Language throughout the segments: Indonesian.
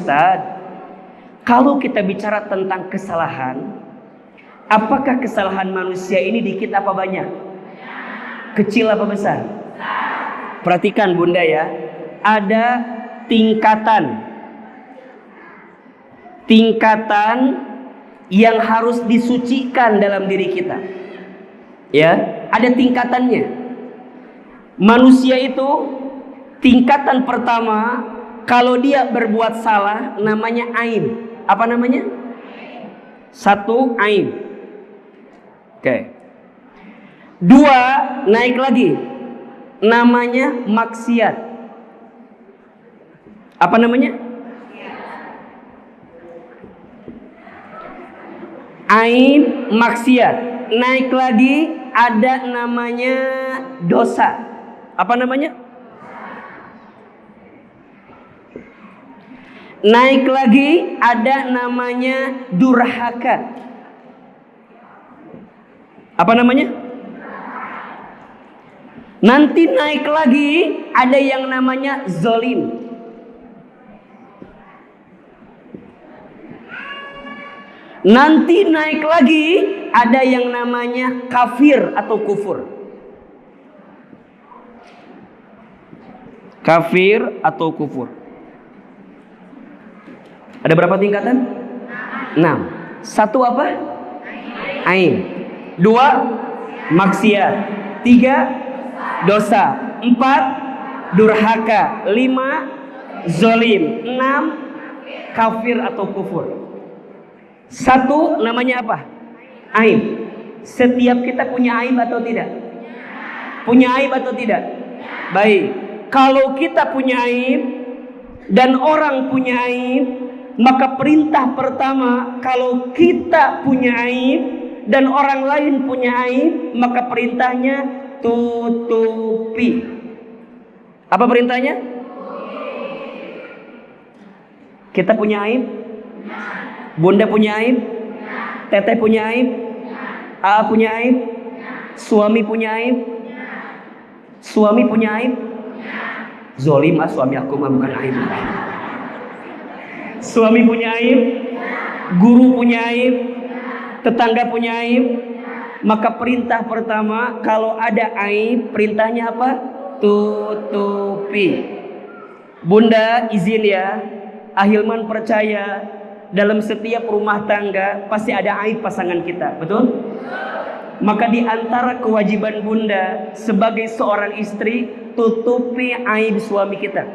Ustaz, kalau kita bicara tentang kesalahan, apakah kesalahan manusia ini dikit apa banyak? Kecil apa besar? Perhatikan Bunda ya, ada tingkatan yang harus disucikan dalam diri kita. Ya, ada tingkatannya. Manusia itu tingkatan pertama, kalau dia berbuat salah namanya aib. Apa namanya? Satu, aib. Oke. Dua, naik lagi. Namanya maksiat. Apa namanya? Aib, maksiat. Naik lagi, ada namanya dosa. Apa namanya? Naik lagi, ada namanya durhaka. Apa namanya? Nanti naik lagi, ada yang namanya zolim. Nanti naik lagi, ada yang namanya kafir atau kufur. Kafir atau kufur. Ada berapa tingkatan? 6. Satu apa? Aib. 2, maksiat. 3, dosa. 4, durhaka. 5, zolim. 6, kafir atau kufur. 1 namanya apa? Aib. Setiap kita punya aib atau tidak? Punya aib atau tidak? Baik. Kalau kita punya aib dan orang punya aib, maka perintah pertama, kalau kita punya aib dan orang lain punya aib, maka perintahnya tutupi. Apa perintahnya? Kita punya aib? Bunda punya aib? Teteh punya aib? A punya aib? Suami punya aib? Suami punya aib? Zolim, suami aku mah bukan aib. Suami punya aib, guru punya aib, tetangga punya aib. Maka perintah pertama, kalau ada aib, perintahnya apa? Tutupi. Bunda izin ya, Ahilman percaya dalam setiap rumah tangga pasti ada aib pasangan kita, betul? Maka di antara kewajiban Bunda sebagai seorang istri, tutupi aib suami kita.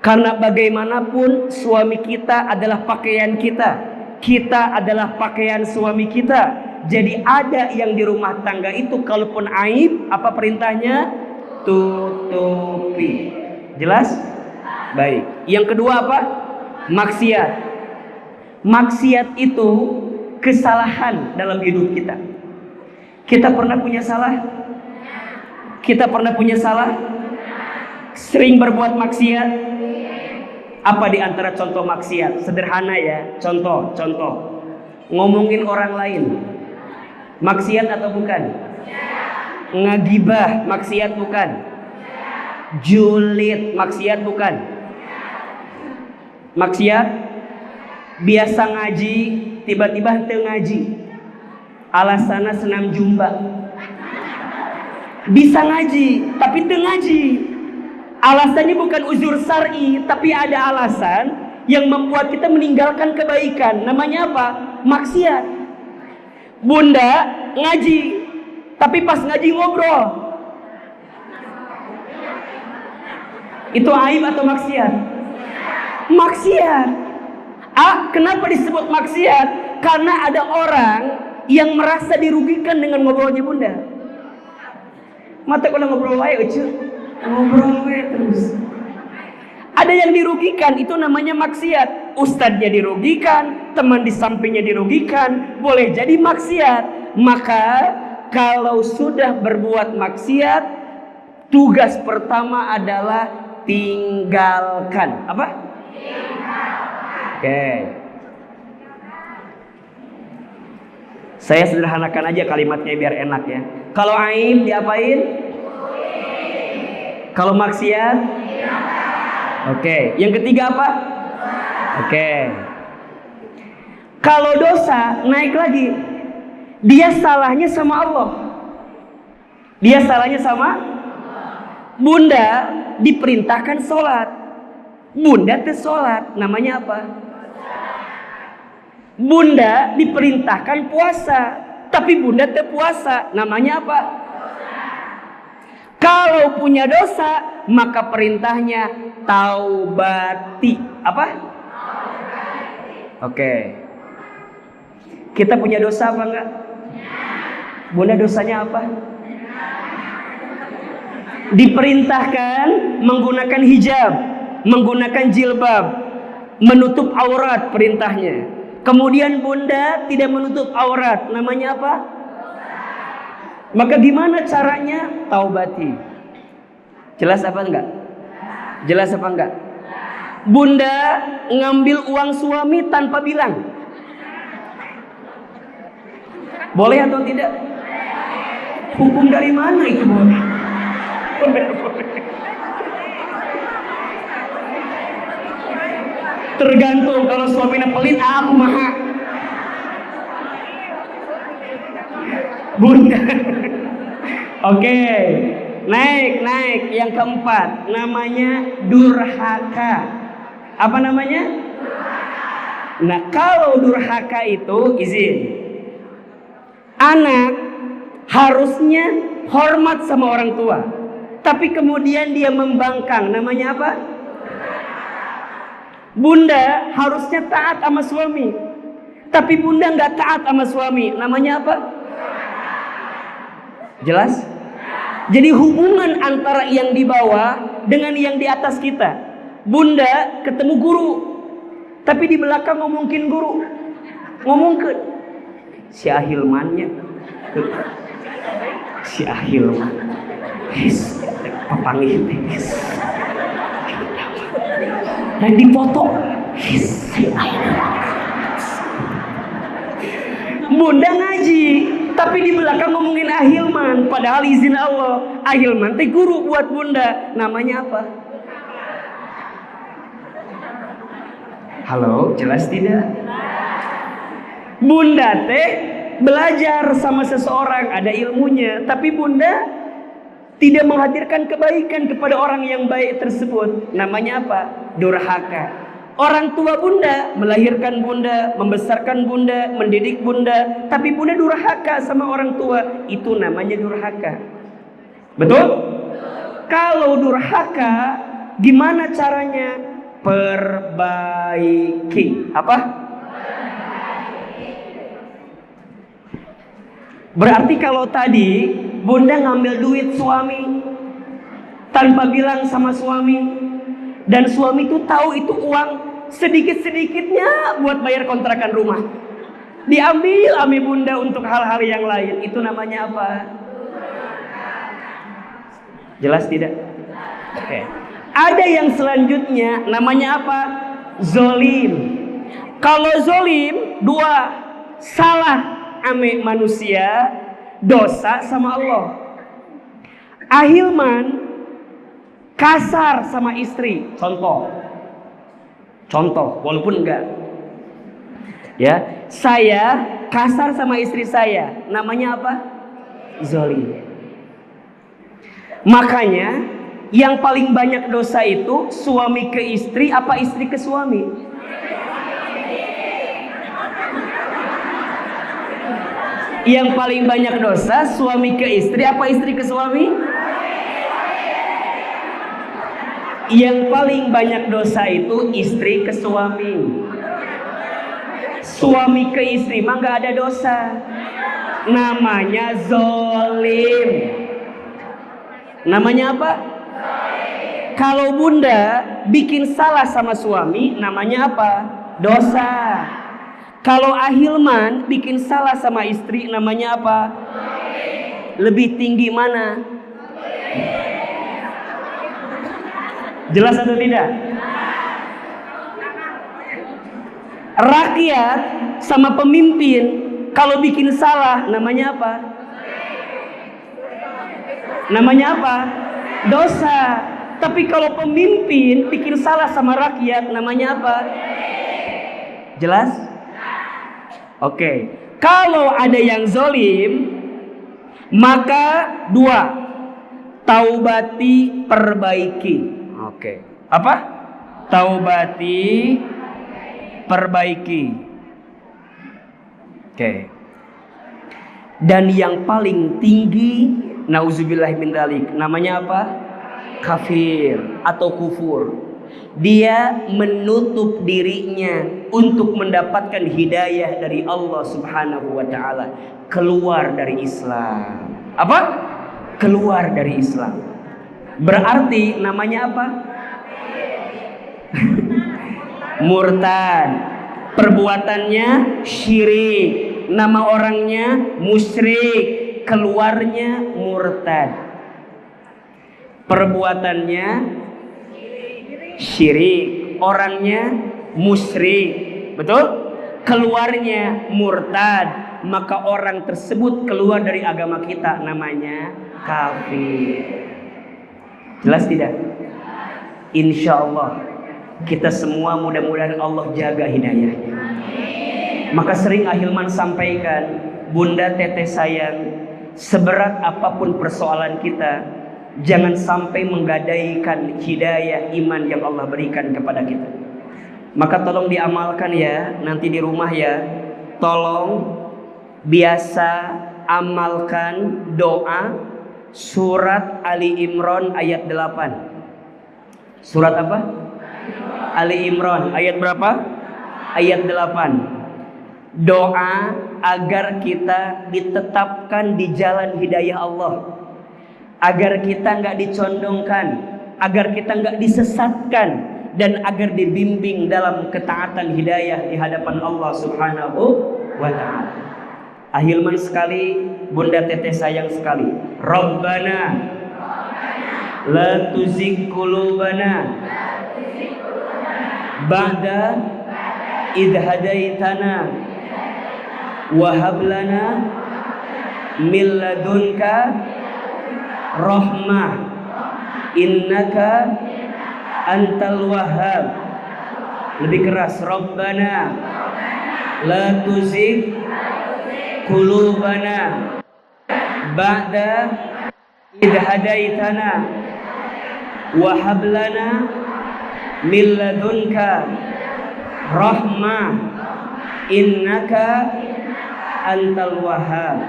Karena bagaimanapun suami kita adalah pakaian kita, kita adalah pakaian suami kita. Jadi ada yang di rumah tangga itu kalaupun aib, apa perintahnya? Tutupi. Jelas? Baik. Yang kedua apa? Maksiat. Maksiat itu kesalahan dalam hidup kita. Kita pernah punya salah? Kita pernah punya salah? Sering berbuat maksiat? Apa di antara contoh maksiat? Sederhana ya, contoh. Ngomongin orang lain. Maksiat atau bukan? Ngagibah, maksiat bukan? Julid, maksiat bukan? Maksiat? Biasa ngaji, tiba-tiba henteu ngaji. Alasanna senam jumba. Bisa ngaji, tapi teu ngaji. Alasannya bukan uzur syar'i, tapi ada alasan yang membuat kita meninggalkan kebaikan. Namanya apa? Maksiat. Bunda ngaji, tapi pas ngaji ngobrol. Itu aib atau maksiat? Maksiat. Kenapa disebut maksiat? Karena ada orang yang merasa dirugikan dengan ngobrolnya Bunda. Mata kalau ngobrol wae ngobrol wae terus. Ada yang dirugikan, itu namanya maksiat. Ustadznya dirugikan, teman di sampingnya dirugikan, boleh jadi maksiat. Maka kalau sudah berbuat maksiat, tugas pertama adalah tinggalkan. Apa? Oke. Saya sederhanakan aja kalimatnya biar enak ya. Kalau aib diapain? Kalau maksiat? Oke. Yang ketiga apa? Oke. Kalau dosa naik lagi, dia salahnya sama Allah. Dia salahnya sama Bunda diperintahkan sholat. Bunda sholat, namanya apa? Bunda diperintahkan puasa, tapi Bunda puasa, namanya apa? Kalau punya dosa, maka perintahnya taubati. Apa? Oke. Kita punya dosa apa enggak? Bunda dosanya apa? Diperintahkan menggunakan hijab, menggunakan jilbab, menutup aurat perintahnya. Kemudian Bunda tidak menutup aurat, namanya apa? Maka gimana caranya? Taubati. Jelas apa enggak? Jelas apa enggak? Bunda ngambil uang suami tanpa bilang. Boleh atau tidak? Hukum dari mana itu boleh? Boleh. Tergantung, kalau suaminya pelit, aku maha. Bunda. Oke. Naik. Yang keempat, namanya durhaka. Apa namanya? Nah, kalau durhaka itu, izin. Anak harusnya hormat sama orang tua, tapi kemudian dia membangkang, namanya apa? Bunda harusnya taat sama suami, tapi Bunda nggak taat sama suami, namanya apa? Jelas? Jadi hubungan antara yang di bawah dengan yang di atas kita. Bunda ketemu guru, tapi di belakang ngomongin guru, ngomongin si Ahilmannya, si Ahilman, papangih, dan dipoto, si Ahilman. Bunda ngaji, tapi di belakang ngomongin Ahilman, padahal izin Allah. Ahilman teh guru buat Bunda, namanya apa? Halo, jelas tidak? Bunda teh belajar sama seseorang, ada ilmunya, tapi Bunda tidak menghadirkan kebaikan kepada orang yang baik tersebut, namanya apa? Durhaka. Orang tua Bunda melahirkan Bunda, membesarkan Bunda, mendidik Bunda, tapi Bunda durhaka sama orang tua, itu namanya durhaka. Betul? Kalau durhaka, gimana caranya? Perbaiki. Apa? Berarti kalau tadi Bunda ngambil duit suami tanpa bilang sama suami, dan suami itu tahu itu uang sedikit-sedikitnya buat bayar kontrakan rumah, diambil sama Bunda untuk hal-hal yang lain, itu namanya apa? Jelas tidak? Oke. Ada yang selanjutnya, namanya apa? Zolim. Kalau zolim, dua, salah ame manusia, dosa sama Allah. Ahilman kasar sama istri, contoh, walaupun enggak. Ya, saya kasar sama istri saya, namanya apa? Zolim. Makanya yang paling banyak dosa itu suami ke istri apa istri ke suami? Yang paling banyak dosa suami ke istri apa istri ke suami? Yang paling banyak dosa itu istri ke suami. Suami ke istri mah gak ada dosa, namanya zolim. Namanya apa? Kalau Bunda bikin salah sama suami, namanya apa? Dosa. Kalau Ahilman bikin salah sama istri, namanya apa? Lebih tinggi mana? Jelas atau tidak? Rakyat sama pemimpin kalau bikin salah, namanya apa? Namanya apa? Dosa. Tapi kalau pemimpin bikin salah sama rakyat, namanya apa? Jelas? Oke. Kalau ada yang zolim, maka dua, taubati, perbaiki. Oke. Apa? Taubati, perbaiki. Oke. Dan yang paling tinggi, nauzubillah min dzalik, namanya apa? Kafir atau kufur. Dia menutup dirinya untuk mendapatkan hidayah dari Allah Subhanahu wa taala, keluar dari Islam. Apa? Keluar dari Islam. Berarti namanya apa? Murtad. Perbuatannya syirik. Nama orangnya musyrik, keluarnya murtad. Perbuatannya syirik, orangnya musyrik, betul? Keluarnya murtad, maka orang tersebut keluar dari agama kita, namanya kafir. Jelas tidak? Insya Allah kita semua mudah-mudahan Allah jaga hidayahnya. Maka sering Ahilman sampaikan, Bunda Teteh sayang, seberat apapun persoalan kita, jangan sampai menggadaikan hidayah iman yang Allah berikan kepada kita. Maka tolong diamalkan ya, nanti di rumah ya. Tolong biasa amalkan doa surat Ali Imran ayat 8. Surat apa? Ali Imran ayat berapa? Ayat 8. Doa agar kita ditetapkan di jalan hidayah Allah, agar kita nggak dicondongkan, agar kita nggak disesatkan, dan agar dibimbing dalam ketaatan hidayah di hadapan Allah Subhanahu wa ta'ala. Ahilman sekali, Bunda Teteh sayang sekali, Rabbana la tuzigh qulubana ba'da idh hadaitana wa hab lana min ladunka rahmah innaka antal wahhab. Lebih keras, Rabbana la tuzigh qulubana ba'da idh hadaitana wa hab lana min ladunka rahmah innaka antal wahhab.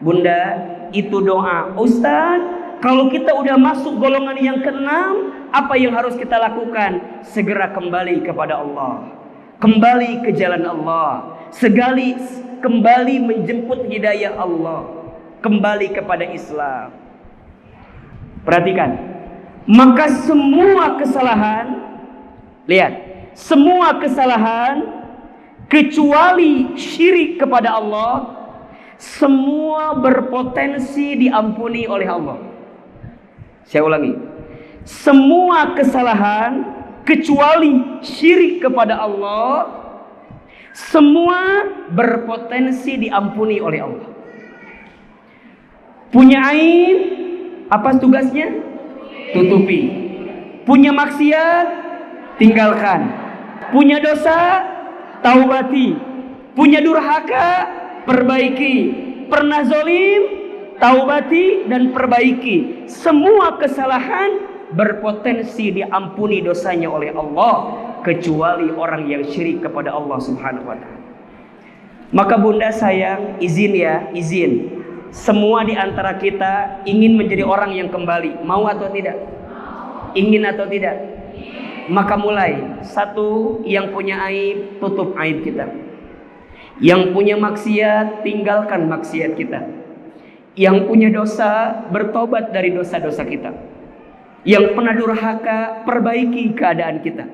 Bunda, itu doa. Ustaz, kalau kita udah masuk golongan yang keenam, apa yang harus kita lakukan? Segera kembali kepada Allah, kembali ke jalan Allah, kembali menjemput hidayah Allah, kembali kepada Islam. Perhatikan, maka semua kesalahan, lihat, semua kesalahan kecuali syirik kepada Allah, semua berpotensi diampuni oleh Allah. Saya ulangi, semua kesalahan kecuali syirik kepada Allah, semua berpotensi diampuni oleh Allah. Punya aib, apa tugasnya? Tutupi. Punya maksiat, tinggalkan. Punya dosa, taubati. Punya durhaka, perbaiki. Pernah zolim, taubati dan perbaiki. Semua kesalahan berpotensi diampuni dosanya oleh Allah, kecuali orang yang syirik kepada Allah Subhanahu wa ta'ala. Maka Bunda sayang, izin ya, izin. Semua di antara kita ingin menjadi orang yang kembali. Mau atau tidak? Ingin atau tidak? Maka mulai. Satu, yang punya aib, tutup aib kita. Yang punya maksiat, tinggalkan maksiat kita. Yang punya dosa, bertobat dari dosa-dosa kita. Yang pernah durhaka, perbaiki keadaan kita.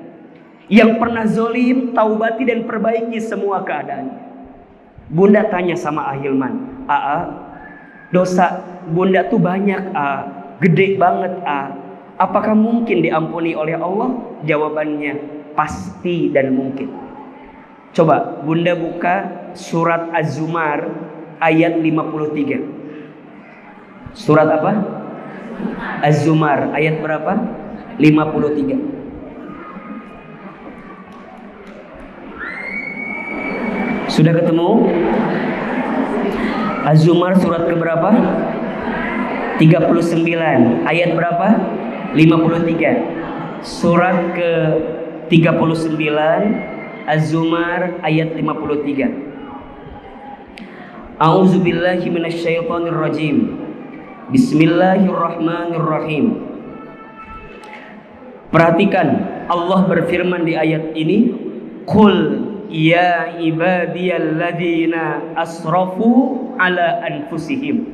Yang pernah zolim, taubati dan perbaiki semua keadaan. Bunda tanya sama Ahilman, dosa Bunda tuh banyak, gede banget, apakah mungkin diampuni oleh Allah? Jawabannya pasti dan mungkin. Coba Bunda buka surat Az-Zumar ayat 53. Surat apa? Az-Zumar ayat berapa? 53. Sudah ketemu? Az-Zumar surat keberapa? 39. Ayat berapa? 53. Surat ke 39 Az-Zumar ayat 53. A'udzubillahi minasyaitonirrajim. Bismillahirrahmanirrahim. Perhatikan, Allah berfirman di ayat ini, Qul ya ibadiyalladzina asrafu ala anfusihim.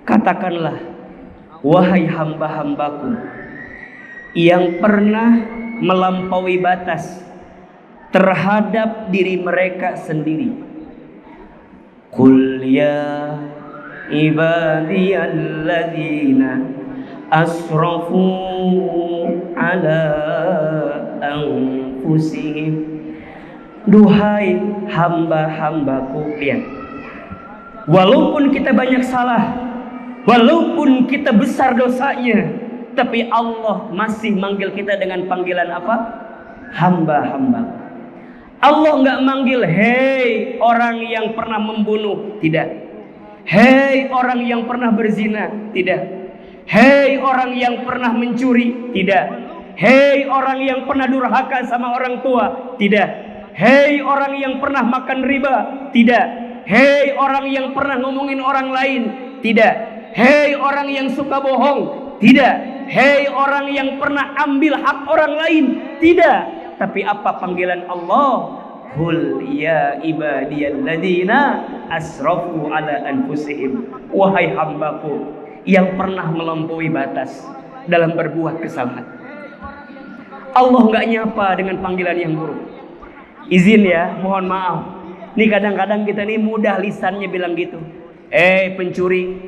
Katakanlah, wahai hamba-hambaku yang pernah melampaui batas terhadap diri mereka sendiri. Qul ya ibadiyalladzina asrafu ala anfusihim. Duhai hamba-hambaku, lihat, walaupun kita banyak salah, walaupun kita besar dosanya, tapi Allah masih manggil kita dengan panggilan apa? Hamba-hamba. Allah nggak manggil, hei orang yang pernah membunuh, tidak. Hei orang yang pernah berzina, tidak. Hei orang yang pernah mencuri, tidak. Hei orang yang pernah durhaka sama orang tua, tidak. Hei orang yang pernah makan riba, tidak. Hei orang yang pernah ngomongin orang lain, tidak. Hei orang yang suka bohong, tidak. Hei orang yang pernah ambil hak orang lain, tidak. Tapi apa panggilan Allah? Qul ya ibadiyalladzina asrafu ala anfusihim. Wahai hambaku yang pernah melampaui batas dalam berbuat kesalahan. Allah nggak nyapa dengan panggilan yang buruk. Izin ya, mohon maaf. Nih kadang-kadang kita nih mudah lisannya bilang gitu. Pencuri.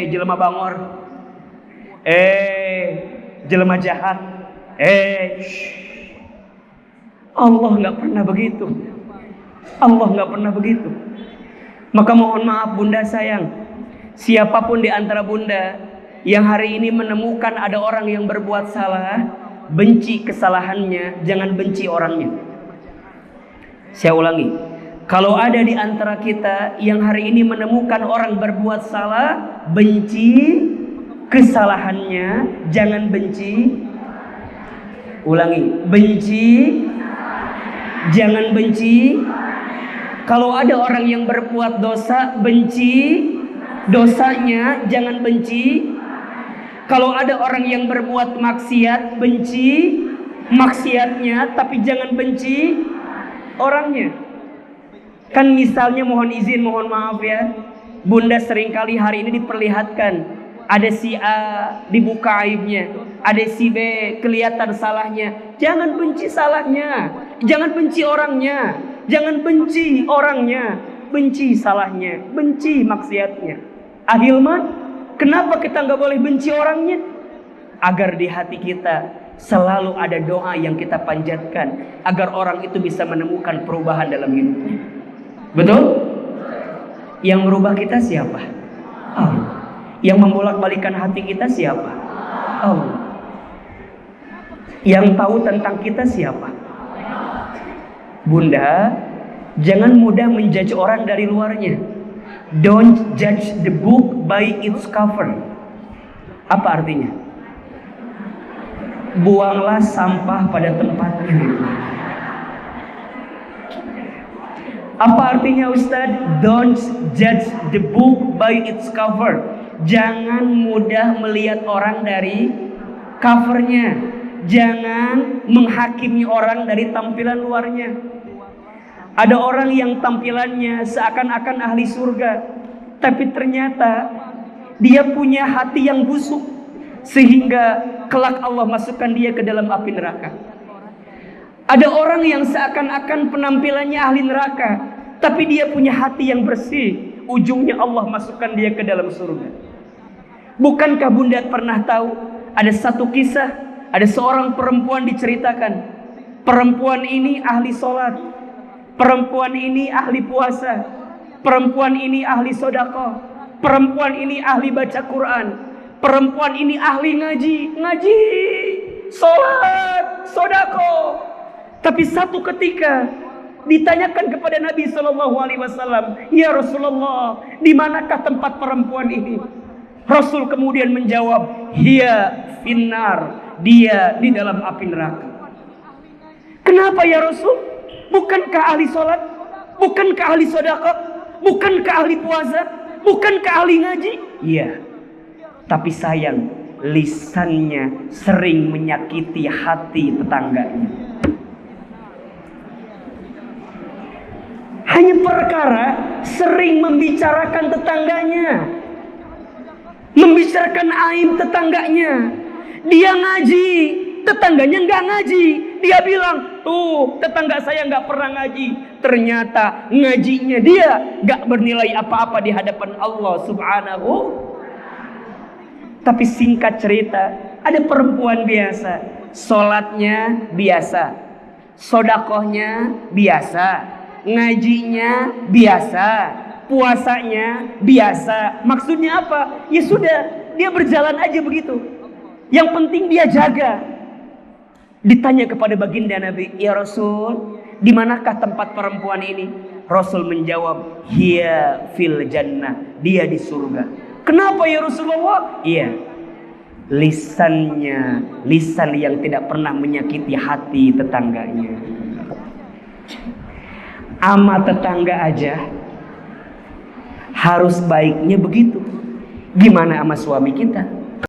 Jelema bangor. Jelema jahat. Allah nggak pernah begitu. Allah nggak pernah begitu. Maka mohon maaf bunda sayang, siapapun di antara bunda yang hari ini menemukan ada orang yang berbuat salah, benci kesalahannya, jangan benci orangnya. Saya ulangi, kalau ada di antara kita yang hari ini menemukan orang berbuat salah, benci kesalahannya, jangan benci. Ulangi, benci, jangan benci. Kalau ada orang yang berbuat dosa, benci dosanya, jangan benci. Kalau ada orang yang berbuat maksiat, benci maksiatnya, tapi jangan benci orangnya. Kan misalnya, mohon izin, mohon maaf ya, bunda seringkali hari ini diperlihatkan ada si A dibuka aibnya, ada si B kelihatan salahnya. Jangan benci salahnya, jangan benci orangnya, jangan benci orangnya, benci salahnya, benci maksiatnya. Ahilman, kenapa kita nggak boleh benci orangnya? Agar di hati kita selalu ada doa yang kita panjatkan, agar orang itu bisa menemukan perubahan dalam hidupnya. Betul? Yang merubah kita siapa? Allah. Yang membolak-balikan hati kita siapa? Allah. Yang tahu tentang kita siapa? Bunda, jangan mudah menjudge orang dari luarnya. Don't judge the book by its cover. Apa artinya? Buanglah sampah pada tempatnya. Apa artinya Ustadz? Don't judge the book by its cover. Jangan mudah melihat orang dari covernya. Jangan menghakimi orang dari tampilan luarnya. Ada orang yang tampilannya seakan-akan ahli surga, tapi ternyata dia punya hati yang busuk, sehingga kelak Allah masukkan dia ke dalam api neraka. Ada orang yang seakan-akan penampilannya ahli neraka, tapi dia punya hati yang bersih, ujungnya Allah masukkan dia ke dalam surga. Bukankah bunda pernah tahu ada satu kisah, ada seorang perempuan diceritakan. Perempuan ini ahli sholat, perempuan ini ahli puasa, perempuan ini ahli sedekah, perempuan ini ahli baca Quran, perempuan ini ahli ngaji, sholat, sedekah. Tapi satu ketika ditanyakan kepada Nabi Shallallahu Alaihi Wasallam, ya Rasulullah, di manakah tempat perempuan ini? Rasul kemudian menjawab, hiya finnar, dia di dalam api neraka. Kenapa ya Rasul? Bukankah ahli sholat? Bukankah ahli sedekah? Bukankah ahli puasa? Bukankah ahli ngaji? Iya. Tapi sayang, lisannya sering menyakiti hati tetangganya. Hanya perkara sering membicarakan tetangganya, membicarakan aib tetangganya. Dia ngaji, tetangganya nggak ngaji. Dia bilang, tuh tetangga saya nggak pernah ngaji. Ternyata ngajinya dia nggak bernilai apa-apa di hadapan Allah Subhanahu. Tapi singkat cerita, ada perempuan biasa, sholatnya biasa, sodakohnya biasa, ngajinya biasa, puasanya biasa. Maksudnya apa? Ya sudah, dia berjalan aja begitu. Yang penting dia jaga. Ditanya kepada baginda Nabi, ya Rasul, di manakah tempat perempuan ini? Rasul menjawab, hiya fil jannah, dia di surga. Kenapa ya Rasulullah? Iya, lisannya, lisan yang tidak pernah menyakiti hati tetangganya. Ama tetangga aja harus baiknya begitu. Gimana sama suami kita?